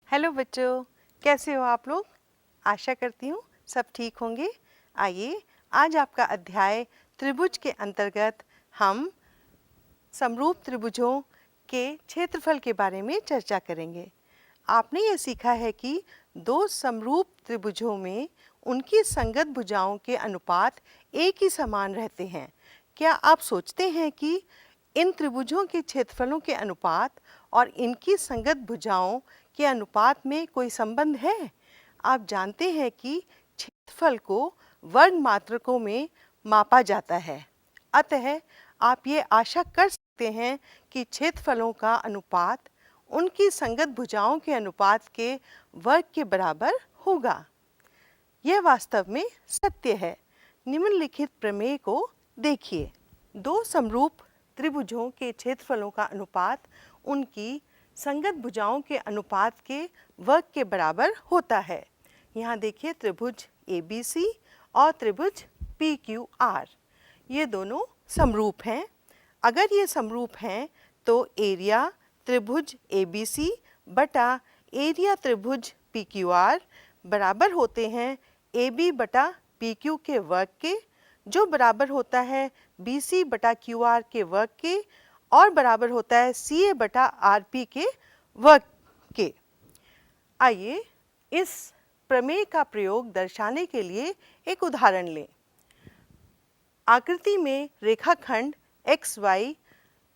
Hello बच्चों, कैसे हो आप लोग? आशा करती हूँ सब ठीक होंगे। आइए आज आपका अध्याय त्रिभुज के अंतर्गत हम समरूप त्रिभुजों के क्षेत्रफल के बारे में चर्चा करेंगे। आपने ये सीखा है कि दो समरूप त्रिभुजों में उनकी संगत भुजाओं के अनुपात एक ही समान रहते हैं। क्या आप सोचते हैं कि इन त्रिभुजों के क्षेत्रफलों के अनुपात और इनकी संगत भुजाओं के अनुपात में कोई संबंध है? आप जानते हैं कि क्षेत्रफल को वर्ग मात्रकों में मापा जाता है, अतः आप ये आशा कर सकते हैं कि क्षेत्रफलों का अनुपात उनकी संगत भुजाओं के अनुपात के वर्ग के बराबर होगा। यह वास्तव में सत्य है। निम्नलिखित प्रमेय को देखिए। दो समरूप त्रिभुजों के क्षेत्रफलों का अनुपात उनकी संगत भुजाओं के अनुपात के वर्ग के बराबर होता है। यहाँ देखिए, त्रिभुज ABC और त्रिभुज PQR, ये दोनों समरूप हैं। अगर ये समरूप हैं तो एरिया त्रिभुज ABC बटा एरिया त्रिभुज PQR बराबर होते हैं AB बटा PQ के वर्ग के, जो बराबर होता है BC बटा QR के वर्ग के और बराबर होता है CA बटा RP के वर्ग के। आइए इस प्रमेय का प्रयोग दर्शाने के लिए एक उदाहरण लें। आकृति में रेखाखंड XY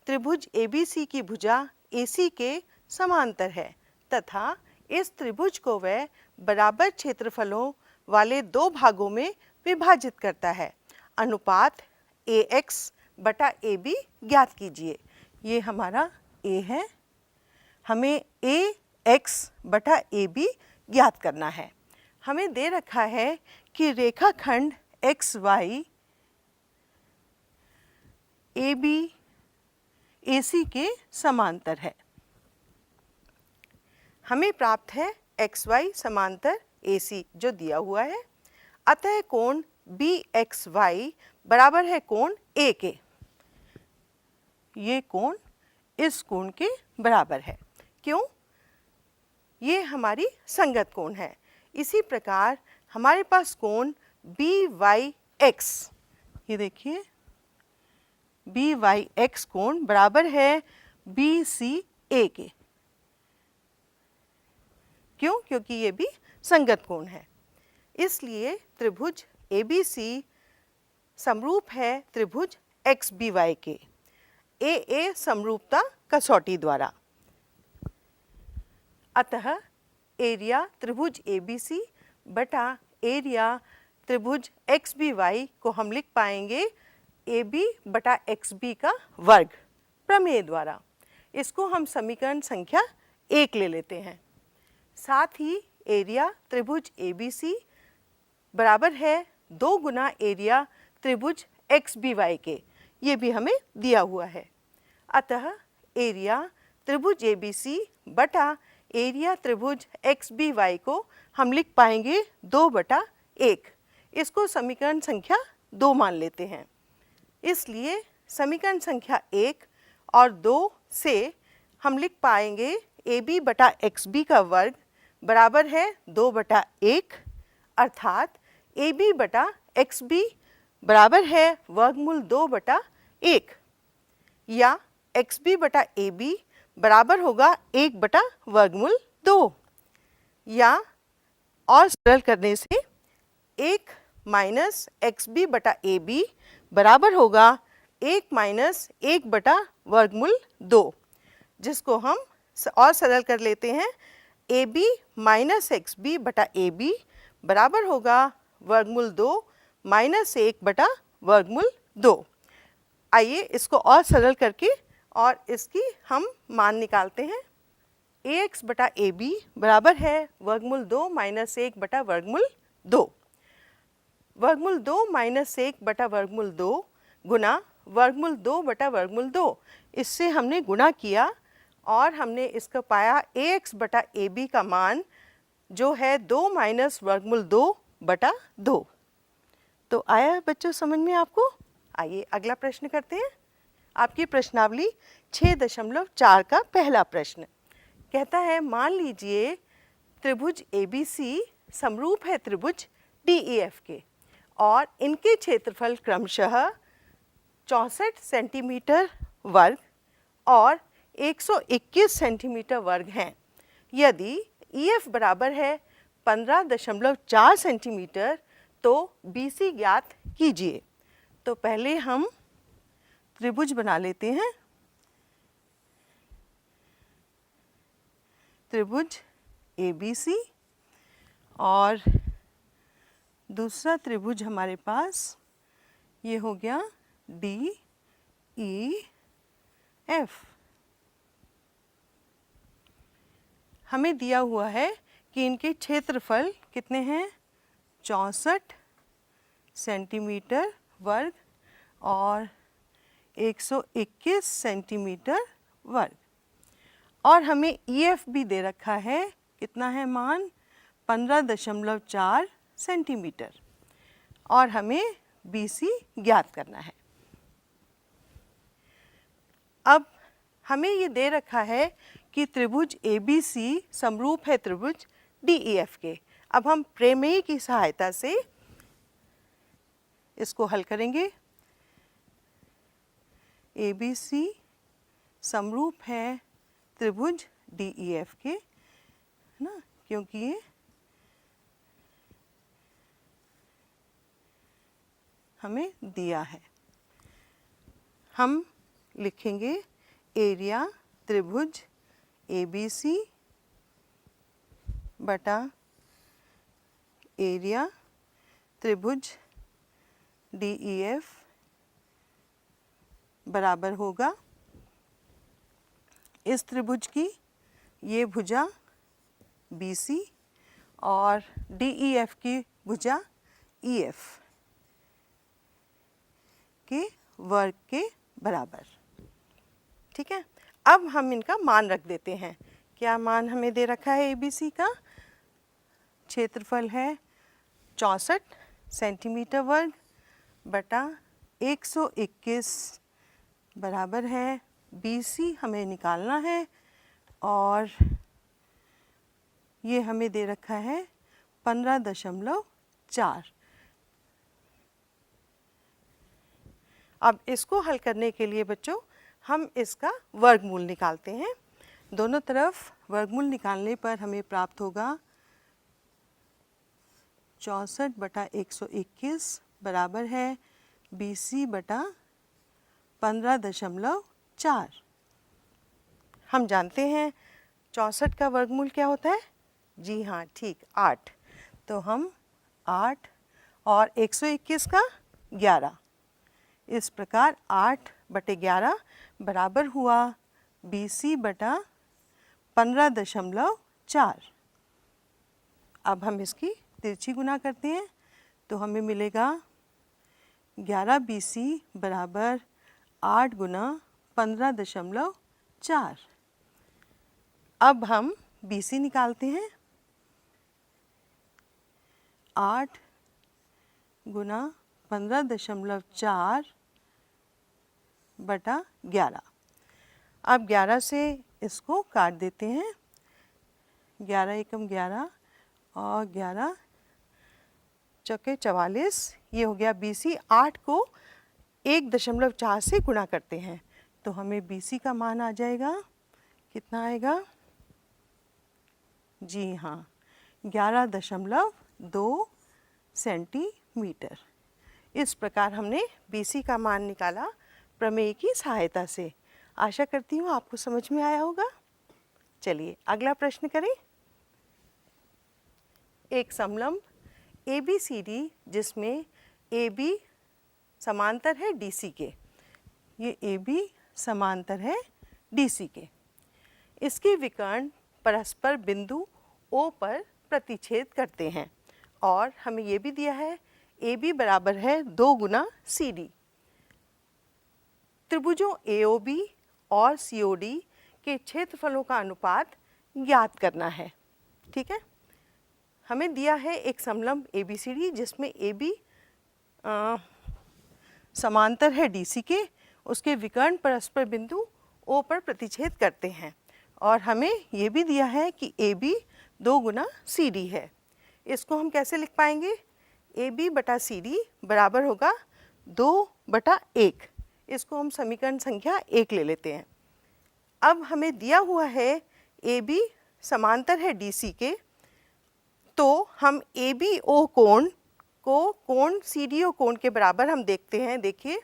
त्रिभुज ABC की भुजा AC के समांतर है तथा इस त्रिभुज को वह बराबर क्षेत्रफलों वाले दो भागों में विभाजित करता है। अनुपात AX बटा AB ज्ञात कीजिए। ये हमारा A है, हमें AX बटा AB ज्ञात करना है। हमें दे रखा है कि रेखाखंड XY AB AC के समांतर है। हमें प्राप्त है XY समांतर AC जो दिया हुआ है, अतः कोण BXY बराबर है कोण A के। ये कोण इस कोण के बराबर है। क्यों? ये हमारी संगत कोण है। इसी प्रकार हमारे पास कोण BYX, ये देखिए BYX कोण बराबर है BCA के। क्यों? क्योंकि ये भी संगत कोण है। इसलिए त्रिभुज ABC समरूप है त्रिभुज XBY के AA समरूपता कसौटी द्वारा। अतः एरिया त्रिभुज ABC बटा एरिया त्रिभुज XBY को हम लिख पाएंगे AB बटा XB का वर्ग प्रमेय द्वारा। इसको हम समीकरण संख्या 1 ले लेते हैं। साथ ही एरिया त्रिभुज ABC बराबर है 2 गुना एरिया त्रिभुज XBY के, ये भी हमें दिया हुआ है। अतः एरिया त्रिभुज ABC बटा एरिया त्रिभुज XBY को हम लिख पाएंगे 2 बटा 1। इसको समीकरण संख्या 2 मान लेते हैं। इसलिए समीकरण संख्या 1 और 2 से हम लिख पाएंगे AB बटा XB का वर्ग बराबर है 2 बटा 1, अर्थात AB बटा XB बराबर है वर्गमूल 2 बटा 1, या XB बटा AB बराबर होगा 1 बटा वर्गमूल 2, या और सरल करने से 1 माइनस XB बटा AB बराबर होगा 1 माइनस 1 बटा वर्गमूल 2, जिसको हम और सरल कर लेते हैं। AB माइनस XB बटा AB बराबर होगा वर्गमूल 2 माइनस 1 बटा वर्गमूल 2। आइए इसको और सरल करके और इसकी हम मान निकालते हैं। AX बटा AB बराबर है वर्गमूल 2 माइनस 1 बटा वर्गमूल 2। वर्गमूल 2 माइनस 1 बटा वर्गमूल 2 गुना वर्गमूल 2 बटा वर्गमूल 2, इससे हमने गुणा किया और हमने इसका पाया AX बटा AB का मान जो है 2 माइनस वर्गमूल 2 बटा 2। तो आया बच्चों समझ में आपको? आइए अगला प्रश्न करते हैं। आपकी प्रश्नावली 6.4 का पहला प्रश्न कहता है, मान लीजिए त्रिभुज ABC समरूप है त्रिभुज DEF के और इनके क्षेत्रफल क्रमशः 64 सेंटीमीटर वर्ग और 121 सेंटीमीटर वर्ग हैं। यदि EF बराबर है 15.4 सेंटीमीटर तो BC ज्ञात कीजिए। तो पहले हम त्रिभुज बना लेते हैं। त्रिभुज ABC और दूसरा त्रिभुज हमारे पास ये हो गया DEF। हमें दिया हुआ है कि इनके क्षेत्रफल कितने हैं, 64 सेंटीमीटर वर्ग और 121 सेंटीमीटर वर्ग, और हमें EF भी दे रखा है, कितना है मान, 15.4 सेंटीमीटर, और हमें BC ज्ञात करना है। अब हमें ये दे रखा है कि त्रिभुज ABC समरूप है त्रिभुज DEF के। अब हम प्रमेय की सहायता से इसको हल करेंगे। ABC समरूप है त्रिभुज DEF के, है ना, क्योंकि ये हमें दिया है। हम लिखेंगे एरिया त्रिभुज ABC बटा एरिया त्रिभुज DEF बराबर होगा इस त्रिभुज की ये भुजा BC और DEF की भुजा EF के वर्ग के बराबर। ठीक है, अब हम इनका मान रख देते हैं। क्या मान हमें दे रखा है ABC का? क्षेत्रफल है 64 सेंटीमीटर वर्ग बटा 121 बराबर है BC हमें निकालना है, और ये हमें दे रखा है 15.4। अब इसको हल करने के लिए बच्चों हम इसका वर्गमूल निकालते हैं। दोनों तरफ वर्गमूल निकालने पर हमें प्राप्त होगा 64 बटा 121 बराबर है BC बटा 15.4। हम जानते हैं 64 का वर्गमूल क्या होता है? जी हाँ, ठीक, 8। तो हम 8 और 121 का 11, इस प्रकार 8 बटे 11 बराबर हुआ BC बटा 15.4। अब हम इसकी तिरछी गुना करते हैं तो हमें मिलेगा 11 BC बराबर 8 गुना 15.4। अब हम BC निकालते हैं। 8 गुना 15.4 बटा 11। अब 11 से इसको काट देते हैं। 11 एकम 11 और 11 चौके 44, ये हो गया BC। 8 को 1.4 से गुणा करते हैं तो हमें BC का मान आ जाएगा, कितना आएगा? जी हाँ, 11.2 सेंटीमीटर। इस प्रकार हमने BC का मान निकाला प्रमेय की सहायता से। आशा करती हूँ आपको समझ में आया होगा। चलिए अगला प्रश्न करें। एक समलंब ABCD जिसमें AB समांतर है DC के, ये AB समांतर है DC के, इसके विकर्ण परस्पर बिंदु O पर प्रतिच्छेद करते हैं, और हमें ये भी दिया है AB बराबर है 2 गुना CD। त्रिभुजों AOB और COD के क्षेत्रफलों का अनुपात ज्ञात करना है। ठीक है, हमें दिया है एक समलंब ABCD जिसमें AB समांतर है DC के, उसके विकर्ण परस्पर बिंदु O पर प्रतिच्छेद करते हैं। और हमें ये भी दिया है कि AB 2 गुना CD है। इसको हम कैसे लिख पाएंगे? AB बटा CD बराबर होगा 2/1। इसको हम समीकरण संख्या 1 ले लेते हैं। अब हमें दिया हुआ है AB समांतर है DC के, तो हम ABO कोण को कोण CDO कोण के बराबर हम देखते हैं। देखिए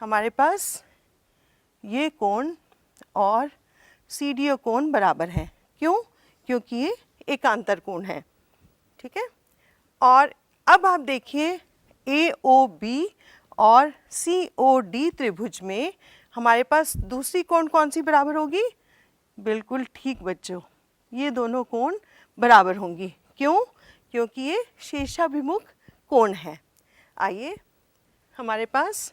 हमारे पास ये कोण और CDO कोण बराबर हैं। क्यों? क्योंकि ये एकांतर कोण है। ठीक है। और अब आप देखिए AOB और COD त्रिभुज में हमारे पास दूसरी कोण कौन सी बराबर होगी? बिल्कुल ठीक बच्चों, ये दोनों कोण बराबर होंगी। क्यों? क्योंकि ये शीर्षाभिमुख कोण है। आइए, हमारे पास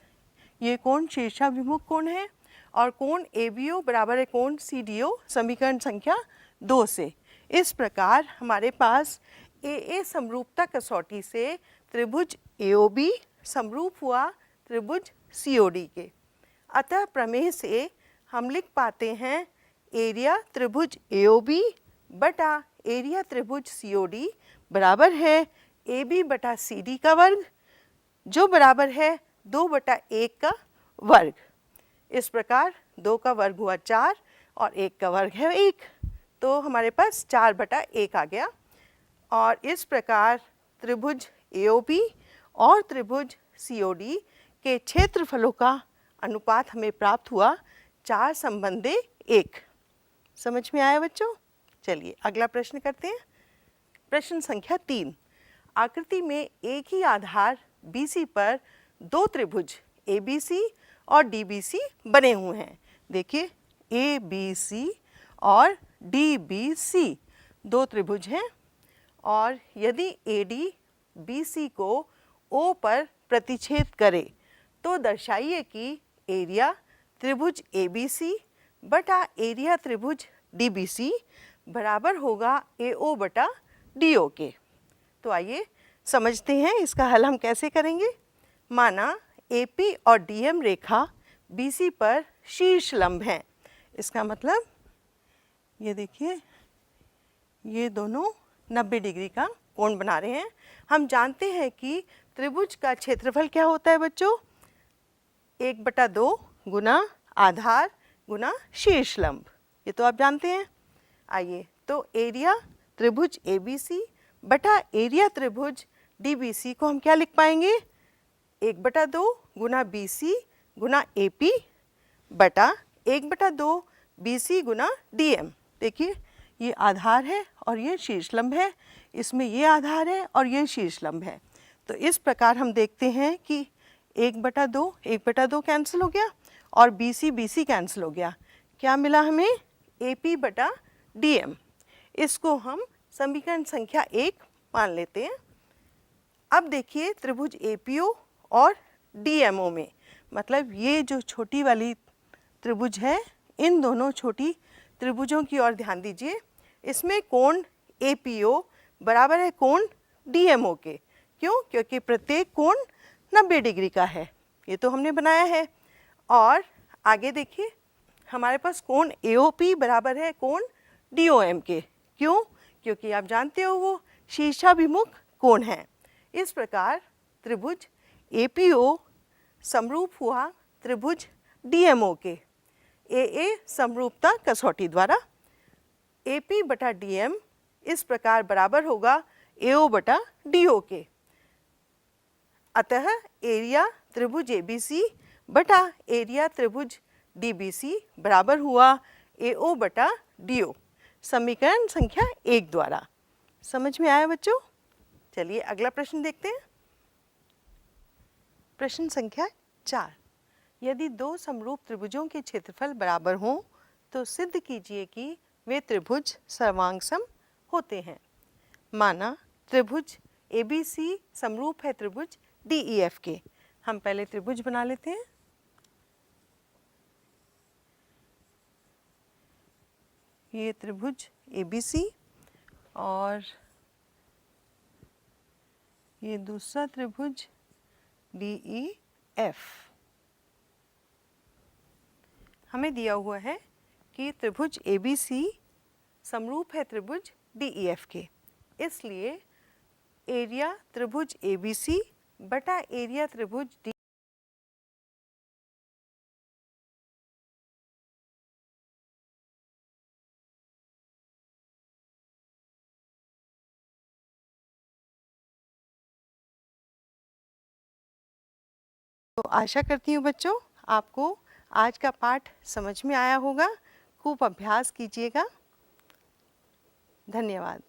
ये कोण शीर्षाभिमुख कोण है और कोण ABO बराबर है कोण CDO समीकरण संख्या 2 से। इस प्रकार हमारे पास AA समरूपता कसौटी से त्रिभुज AOB समरूप हुआ त्रिभुज COD के। अतः प्रमेय से हम लिख पाते हैं एरिया त्रिभुज AOB बटा एरिया त्रिभुज COD बराबर है AB बटा CD का वर्ग, जो बराबर है 2/1 का वर्ग। इस प्रकार 2 का वर्ग हुआ 4 और 1 का वर्ग है 1, तो हमारे पास 4/1 आ गया। और इस प्रकार त्रिभुज AOB और त्रिभुज COD के क्षेत्रफलों का अनुपात हमें प्राप्त हुआ 4/1। समझ में आया बच्चों? चलिए अगला प्रश्न करते हैं। प्रश्न संख्या 3। आकृति में एक ही आधार BC पर 2 त्रिभुज ABC और DBC बने हुए हैं। देखिए ABC और DBC 2 त्रिभुज हैं और यदि AD BC को O पर प्रतिच्छेद करे तो दर्शाइए कि एरिया त्रिभुज ABC बटा एरिया त्रिभुज DBC बराबर होगा AO बटा DO के। तो आइए समझते हैं इसका हल हम कैसे करेंगे। माना AP और DM रेखा BC पर शीर्ष लंब है। इसका मतलब ये देखिए, ये दोनों 90 डिग्री का कोण बना रहे हैं। हम जानते हैं कि त्रिभुज का क्षेत्रफल क्या होता है बच्चों? 1/2 गुना आधार गुना शीर्ष लंब, ये तो आप जानते हैं। आइए, तो एरिया त्रिभुज ABC बटा एरिया त्रिभुज DBC को हम क्या लिख पाएंगे? 1/2 गुना BC गुना AP बटा 1/2 BC गुना DM। देखिए ये आधार है और ये शीर्षलंब है, इसमें ये आधार है और ये शीर्षलंब है। तो इस प्रकार हम देखते हैं कि 1/2 कैंसिल हो गया और BC कैंसिल हो गया। क्या मिला हमें? AP बटा DM। इसको हम समीकरण संख्या 1 मान लेते हैं। अब देखिए त्रिभुज APO और DMO में, मतलब ये जो छोटी वाली त्रिभुज है, इन दोनों छोटी त्रिभुजों की ओर ध्यान दीजिए। इसमें कोण APO बराबर है कोण DMO के। क्यों? क्योंकि प्रत्येक कोण 90 डिग्री का है, ये तो हमने बनाया है। और आगे देखिए हमारे पास कोण AOP बराबर है कोण DOM के। क्यों? क्योंकि आप जानते हो वो शीर्षाभिमुख कोण है। इस प्रकार त्रिभुज APO समरूप हुआ त्रिभुज DMO के AA समरूपता कसौटी द्वारा। AP बटा DM इस प्रकार बराबर होगा AO बटा DO के। अतः एरिया त्रिभुज ABC बटा एरिया त्रिभुज DBC बराबर हुआ AO बटा DO समीकरण संख्या 1 द्वारा। समझ में आया बच्चों? चलिए अगला प्रश्न देखते हैं। प्रश्न संख्या 4। यदि 2 समरूप त्रिभुजों के क्षेत्रफल बराबर हों तो सिद्ध कीजिए कि वे त्रिभुज सर्वांगसम होते हैं। माना त्रिभुज ABC समरूप है त्रिभुज DEF के। हम पहले त्रिभुज बना लेते हैं। ये त्रिभुज ABC और ये दूसरा त्रिभुज DEF। हमें दिया हुआ है कि त्रिभुज ABC समरूप है त्रिभुज DEF के, इसलिए एरिया त्रिभुज ABC बटा एरिया त्रिभुज D तो आशा करती हूँ बच्चों आपको आज का पाठ समझ में आया होगा। खूब अभ्यास कीजिएगा। धन्यवाद।